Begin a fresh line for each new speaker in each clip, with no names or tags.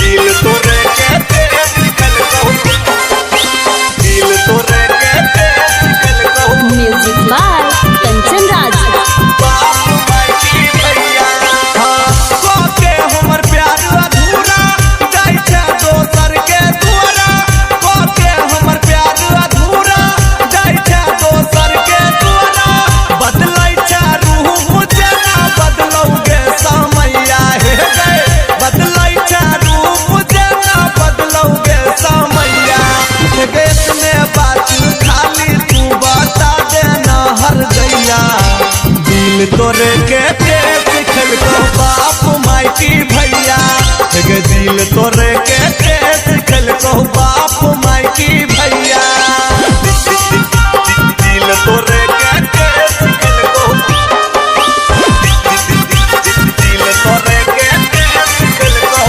दिल तोरे के सिखल कहूँ, दिल तोरे के सिखल कहूँ।
Music by Kanchan Raj.
बाप माई की भैया हाँ के हमर प्यार अधूरा जाय छे दोसर के दुआरा, के हमर प्यार अधूरा जाय छे दोसर के दुआरा। बदलै छे रूह मुझे ना बदलौगे समैया हे गए, बदलै छे रूह मुझे ना बदलौगे समैया। इतने बात खाली तू बता देना हर गैया, दिल तोरे के सिखल को बाप माई की भैया। दिल तोरे के सिखल को बाप माई की भैया। दिल तोरे के सिखल को, दिल तोरे के सिखल को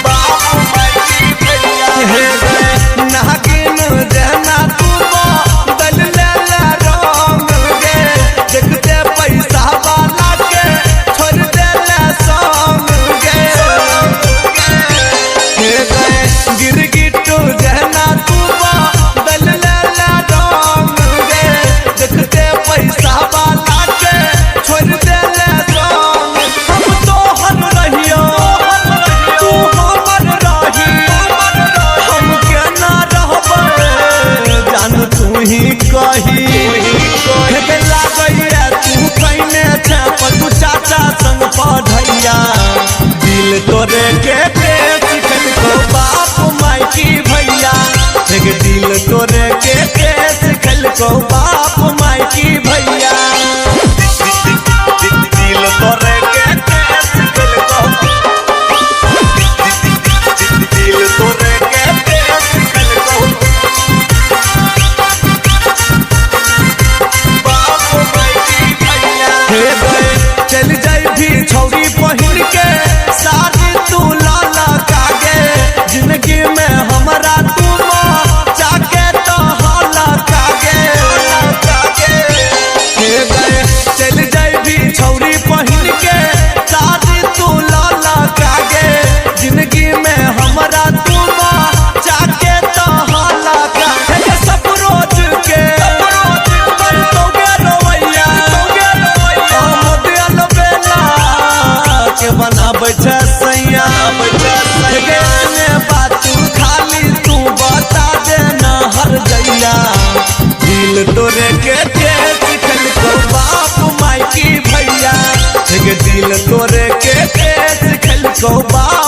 बाप माई की भैया। हे गे नागिन जना तू बदल ले रंग गे, देखते पैसा वाला के छोड़ दे ले संग गे। हे गे गिरगिट जना तू बदल ले रंग गे, देखते पैसा वाला के छोड़ दे ले संग। हम तोहर रहियो तू हमर रही, हम केना रहबै जान तू ही कही। लागैया तू कैने छे पलू चाचा संग पढ़ैया, दिल तोरे के सिखल को बाप माई की भैया। दिल तोरे के सिखल को बाप माई की भैया। दिल तोरे के सिखल को, दिल तोरे के सिखल को बाप माई की भैया। हे गए चल जाई भी छौरी पहिन के सारी तू लाला कागे, जिंदगी में हमारा तू चाके तो हाला कागे। हे गए चल जाई भी छौरी पहिन के सारी तू लाला कागे, जिंदगी में हमारा तू चाके तो हाला कागे। सब रोज के बनतोगे रवैया, मोदियल बेला के बनाबै छे सैया। इतने बात खाली तू बता देना हर गैया, दिल तोरे के सिखल को बाप माई की भैया। दिल तोरे के सिखल को बाप